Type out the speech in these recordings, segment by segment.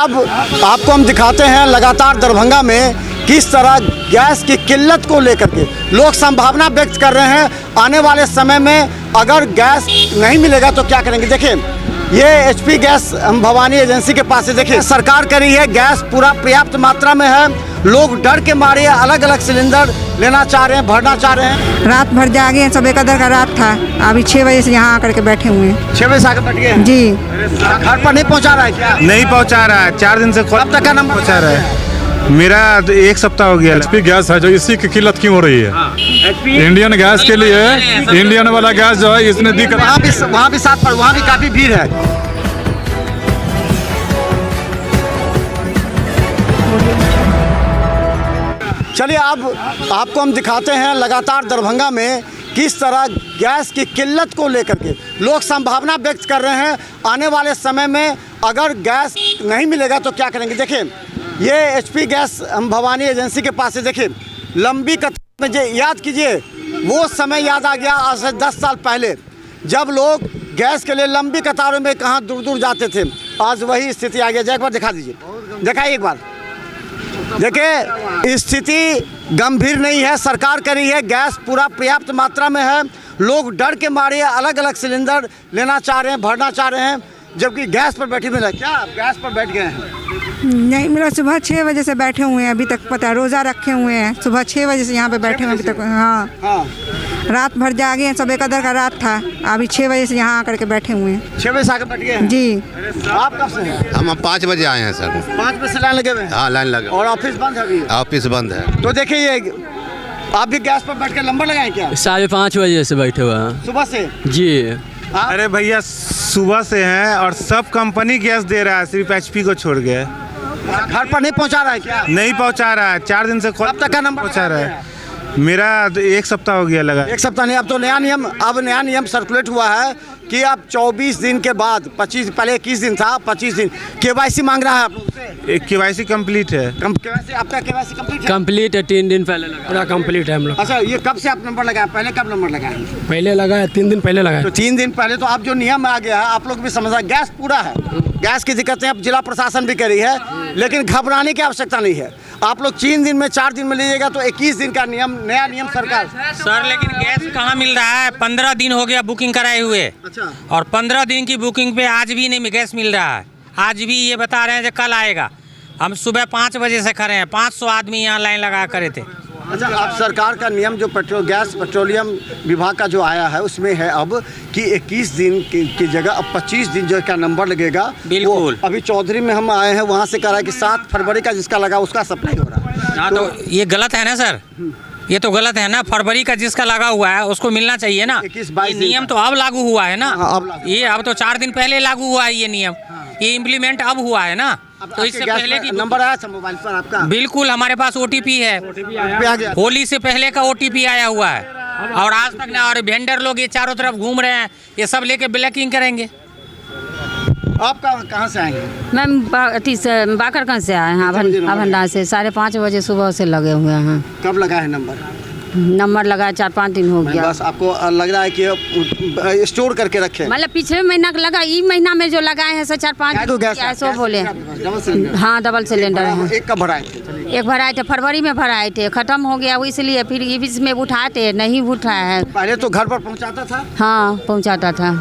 अब आपको हम दिखाते हैं लगातार दरभंगा में किस तरह गैस की किल्लत को लेकर के लोग संभावना व्यक्त कर रहे हैं। आने वाले समय में अगर गैस नहीं मिलेगा तो क्या करेंगे। देखिए ये एचपी गैस हम भवानी एजेंसी के पास से देखिए सरकार करी है, गैस पूरा पर्याप्त मात्रा में है। लोग डर के मारे अलग अलग सिलेंडर लेना चाह रहे हैं, भरना चाह रहे हैं। रात भर जागे हैं, सब एक कदर का रात था। अभी 6 बजे से यहाँ आकर के बैठे हुए हैं। 6 बजे से आकर बैठ गए हैं। जी घर पर नहीं पहुँचा रहा है क्या? नहीं पहुंचा रहा है, 4 दिन से कब तक का नंबर पहुंचा रहा है। मेरा 1 सप्ताह हो गया। एचपी गैस है जो इसी की किल्लत क्यों हो रही है। इंडियन गैस के लिए इंडियन वाला गैस जो है इसने दिक्कत। वहाँ भी साथ पर वहाँ भी काफी भीड़ है। चलिए अब आपको हम दिखाते हैं लगातार दरभंगा में किस तरह गैस की किल्लत को लेकर के लोग संभावना व्यक्त कर रहे हैं। आने वाले समय में अगर गैस नहीं मिलेगा तो क्या करेंगे। देखिए ये एचपी गैस हम भवानी एजेंसी के पास से देखिए लंबी कतार में याद कीजिए वो समय याद आ गया आज से 10 साल पहले जब लोग गैस के लिए लंबी कतारों में कहाँ दूर दूर जाते थे। आज वही स्थिति आ गया। एक बार दिखा दीजिए, दिखाइए एक बार। देखिए स्थिति गंभीर नहीं है, सरकार करी है, गैस पूरा पर्याप्त मात्रा में है। लोग डर के मारे अलग अलग सिलेंडर लेना चाह रहे हैं, भरना चाह रहे हैं, जबकि गैस पर बैठी मिला। क्या गैस पर बैठ गए हैं? नहीं मिला। सुबह 6 बजे से बैठे हुए हैं, अभी तक पता रोज़ा रखे हुए हैं। सुबह 6 बजे से यहाँ पे बैठे हुए हैं अभी तक। हाँ रात भर जागे हैं, सब एक कदर का रात था। अभी 6 बजे से यहाँ आकर के बैठे हुए हैं। 6 बजे से आकर बैठ गए हैं। जी आप कब से हैं? हम 5 बजे आए हैं सर। 5 बजे से लाइन लगे हुए हैं। हाँ लाइन लगा और ऑफिस बंद है अभी? ऑफिस बंद है। तो देखिए ये आप भी गैस पर बैठ कर नंबर लगाए क्या? 5:30 बजे से बैठे हुए हैं। सुबह से? जी अरे भैया सुबह से हैं और सब कंपनी गैस दे रहा है, सिर्फ एचपी को छोड़ के। घर पर नहीं पहुंचा रहा है क्या? नहीं पहुंचा रहा है, 4 दिन से कब तक का नंबर पहुंचा रहा है। मेरा 1 सप्ताह हो गया लगा। 1 सप्ताह नहीं। अब तो नया नियम सर्कुलेट हुआ है कि अब 24 दिन के बाद 25 पहले 21 दिन था, 25 दिन केवाईसी मांग रहा है आप लोग से। केवाईसी कंप्लीट है। केवाईसी आपका केवाईसी कंप्लीट है? कंप्लीट है, 3 दिन पहले लगा। पूरा कंप्लीट है हम लोग। अच्छा ये कब से आप नंबर लगाए? पहले कब नंबर लगाए? पहले लगाया 3 दिन पहले लगाया। तो 3 दिन पहले तो आप जो नियम आ गया है आप लोग भी समझ रहे। गैस पूरा है, गैस की दिक्कतें अब जिला प्रशासन भी करी है, लेकिन घबराने की आवश्यकता नहीं है। आप लोग 3 दिन में 4 दिन में लीजिएगा तो 21 दिन का नया नियम सरकार। सर लेकिन गैस कहाँ मिल रहा है? 15 दिन हो गया बुकिंग कराए हुए। अच्छा। और 15 दिन की बुकिंग पे आज भी नहीं गैस मिल रहा है। आज भी ये बता रहे हैं कि कल आएगा। हम सुबह 5 बजे से खड़े हैं, 500 आदमी यहाँ लाइन लगा करे थे। अच्छा अब सरकार का नियम जो पेट्रोलियम विभाग का जो आया है उसमें है अब कि 21 दिन की जगह अब 25 दिन जो का नंबर लगेगा। बिल्कुल। अभी चौधरी में हम आए हैं, वहाँ से कह रहा है कि 7 फरवरी का जिसका लगा उसका सप्लाई हो रहा है। हाँ तो ये गलत है ना सर, ये तो गलत है ना। फरवरी का जिसका लगा हुआ है उसको मिलना चाहिए ना। 21-22 नियम तो अब लागू हुआ है ना। हाँ, अब लागू। ये अब तो 4 दिन पहले लागू हुआ है ये नियम। ये इम्प्लीमेंट अब हुआ है ना। तो इससे पहले की नंबर आया था मोबाइल पर आपका? बिल्कुल हमारे पास OTP है। आ गया। होली से पहले का OTP आया हुआ है और आज तक ना। और वेंडर लोग ये चारों तरफ घूम रहे हैं, ये सब लेके ब्लैकिंग करेंगे। आप कहाँ से आएंगे? मैम बाकरगंज से आए हैं, अभंडा से। 5:30 बजे सुबह से लगे हुए हैं। कब लगा है नंबर? नंबर लगा 4-5 दिन हो गया। बस आपको लग रहा है कि स्टोर करके रखे? मतलब पिछले महीना का लगा, ई महीना में जो लगाए हैं 4-5 सौ बोले। हाँ डबल सिलेंडर है। एक कब भराए? एक भराए थे फरवरी में, भराए थे, खत्म हो गया इसलिए फिर इसमें उठाए थे, नहीं उठाया है। पहले तो घर पर पहुंचाता था? हाँ पहुँचाता था।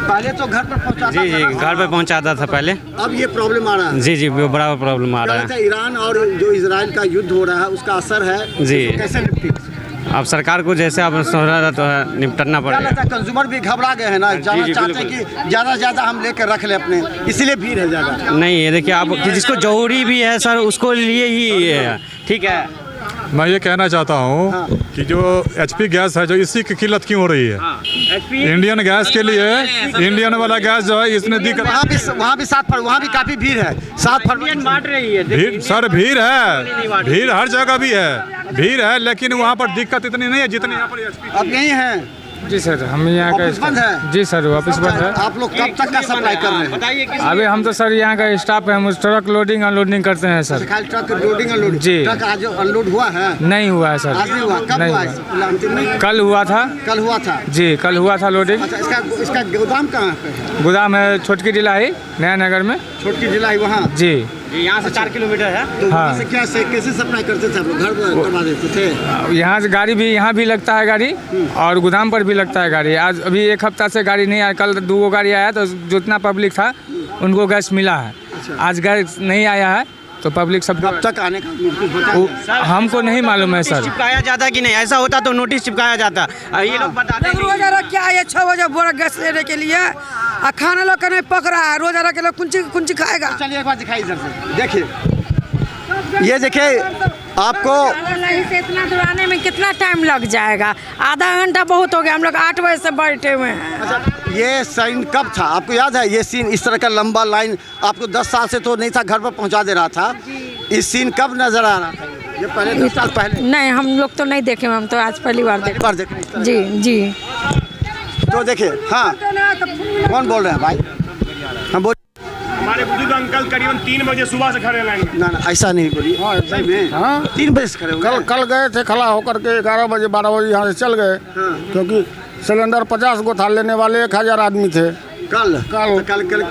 पहले तो घर पर पहुंचाता था। जी घर पे पहुंचाता था पहले। अब ये प्रॉब्लम आ रहा है? जी बड़ा प्रॉब्लम आ रहा है। ईरान और जो इजराइल का युद्ध हो रहा है उसका असर है जी। कैसे निपटेंगे? अब सरकार को जैसे अब तो निपटना पड़ेगा। कंज्यूमर भी घबरा गए हैं ना, ज़्यादा चाहते हैं कि ज़्यादा से ज़्यादा हम लेकर रख ले अपने, इसीलिए भीड़ है ज़्यादा। नहीं ये देखिए आप जिसको जरूरी भी है सर उसको लिए ही है। ठीक है मैं ये कहना चाहता हूँ कि जो एचपी गैस है जो इसी की किल्लत क्यों हो रही है। इंडियन गैस के लिए इंडियन वाला गैस जो है इसने दिक्कत। वहाँ भी 7 फरवरी वहाँ भी काफ़ी भीड़ है। 7 फरवरी बांट रही है। भीड़ सर भीड़ है, भीड़ हर जगह भी है, भीड़ है, लेकिन वहाँ पर दिक्कत इतनी नहीं है जितनी यहाँ पर एचपी। अब यहीं हैं? जी सर हम यहाँ ऑफिस बंद है? जी सर ऑफिस बंद है। आप लोग कब तक का सप्लाई कर रहे हैं? अभी हम तो सर यहाँ का स्टाफ है, हम ट्रक लोडिंग अनलोडिंग करते हैं सर। खाली ट्रक लोडिंग अनलोडिंग? जी। ट्रक आज अनलोड हुआ है? नहीं हुआ है सर। आज नहीं हुआ? कब हुआ? अंतिम में कल हुआ था। कल हुआ था? जी कल हुआ था लोडिंग। अच्छा इसका गोदाम कहाँ पे है? गोदाम है छोटकी डिलाई नया नगर में। छोटकी डिलाई वहाँ? जी यहाँ से 4 किलोमीटर है। तो हाँ। वहाँ से कैसे सप्लाई करते थे आप लोग? घर करवा देते थे? यहाँ से गाड़ी भी यहाँ भी लगता है गाड़ी और गोदाम पर भी लगता है गाड़ी। आज अभी 1 हफ्ता से गाड़ी नहीं आया, कल 2 गाड़ी आया तो जितना पब्लिक था उनको गैस मिला है। आज गैस नहीं आया है तो पब्लिक सब कब तक आने का कुछ बता दें? हमको नहीं मालूम है सर। चिपकाया जाता कि नहीं, ऐसा होता तो नोटिस चिपकाया जाता। ये लोग बताते हैं रोजा रख के आए 6 बजे बोरा गैस लेने के लिए और खाना लोग का नहीं पक रहा है। रोजा रख के लोग कुंची खाएगा। चलिए एक बार दिखाई इधर से, देखिए ये देखिए आपको से इतना दूर आने में कितना टाइम लग जाएगा? आधा घंटा बहुत हो गया, हम लोग 8 बजे से बैठे हुए हैं। अच्छा, ये साइन कब था आपको याद है? ये सीन इस तरह का लंबा लाइन आपको 10 साल से तो नहीं था, घर पर पहुंचा दे रहा था। इस सीन कब नजर आ रहा था? ये पहले 10 साल पहले? नहीं, हम लोग तो नहीं देखे, हम तो आज पहली बार पहली बार देख रहे हैं। जी जी। तो देखिए, हाँ कौन बोल रहे हैं भाई? हम बोल हमारे बुजुर्ग अंकल करीबन 3 बजे सुबह से खड़े लाइन में। ना ऐसा नहीं बोलिए। हाँ सही में। हाँ 3 बजे से खड़े हो गए? कल गए थे खड़ा होकर के 11 बजे 12 बजे यहाँ से चल गए। क्योंकि सिलेंडर 50 गो था, लेने वाले 1000 आदमी थे। कल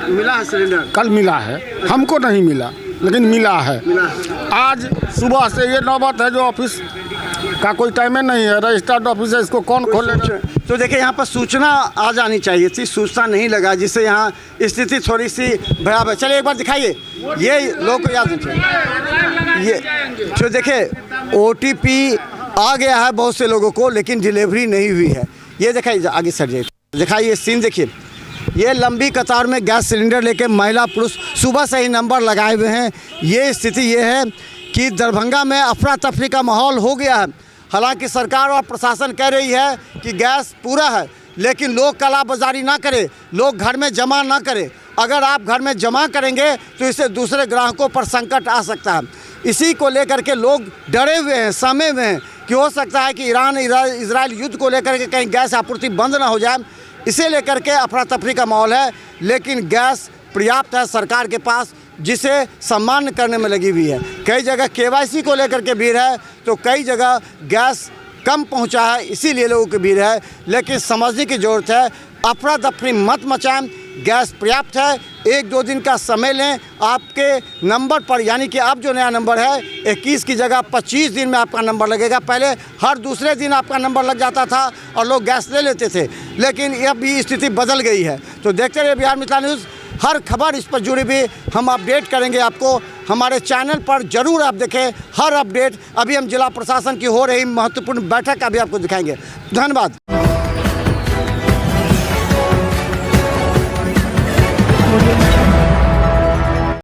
मिला है सिलेंडर? कल मिला है, हमको नहीं मिला लेकिन मिला है। आज सुबह से ये नौबत है, जो ऑफिस का कोई टाइम नहीं है, रजिस्टर्ड ऑफिस है, इसको कौन खोलेगा? तो देखिए यहाँ पर सूचना आ जानी चाहिए थी, सूचना नहीं लगा, जिससे यहाँ स्थिति थोड़ी सी भयावह। चलिए एक बार दिखाइए, ये लोग को याद नहीं। ये जो देखिए OTP आ गया है बहुत से लोगों को, लेकिन डिलीवरी नहीं हुई है। ये दिखाइए, आगे सर जाइए, दिखाइए सीन देखिए। ये लंबी कतार में गैस सिलेंडर लेके महिला पुरुष सुबह से ही नंबर लगाए हुए हैं। ये स्थिति ये है कि दरभंगा में अफरा तफरी का माहौल हो गया है। हालांकि सरकार और प्रशासन कह रही है कि गैस पूरा है, लेकिन लोग कालाबाजारी ना करें, लोग घर में जमा ना करें। अगर आप घर में जमा करेंगे तो इससे दूसरे ग्राहकों पर संकट आ सकता है। इसी को लेकर के लोग डरे हुए हैं, सहमे हुए हैं कि हो सकता है कि ईरान इजराइल युद्ध को लेकर के कहीं गैस आपूर्ति बंद ना हो जाए। इसे लेकर के अफरा तफरी का माहौल है, लेकिन गैस पर्याप्त है सरकार के पास, जिसे सम्मान करने में लगी हुई है। कई जगह KYC को लेकर के भीड़ है, तो कई जगह गैस कम पहुंचा है, इसीलिए लोगों की भीड़ है। लेकिन समझने की ज़रूरत है, अफरा तफरी मत मचाएं, गैस पर्याप्त है। 1-2 दिन का समय लें, आपके नंबर पर, यानी कि अब जो नया नंबर है 21 की जगह 25 दिन में आपका नंबर लगेगा। पहले हर दूसरे दिन आपका नंबर लग जाता था और लोग गैस ले लेते थे, लेकिन अब भी स्थिति बदल गई है। तो देखते रहिए बिहार मिथिला न्यूज़, हर खबर इस पर जुड़ी हुई हम अपडेट करेंगे आपको। हमारे चैनल पर जरूर आप देखें हर अपडेट। अभी हम जिला प्रशासन की हो रही महत्वपूर्ण बैठक अभी आपको दिखाएंगे। धन्यवाद।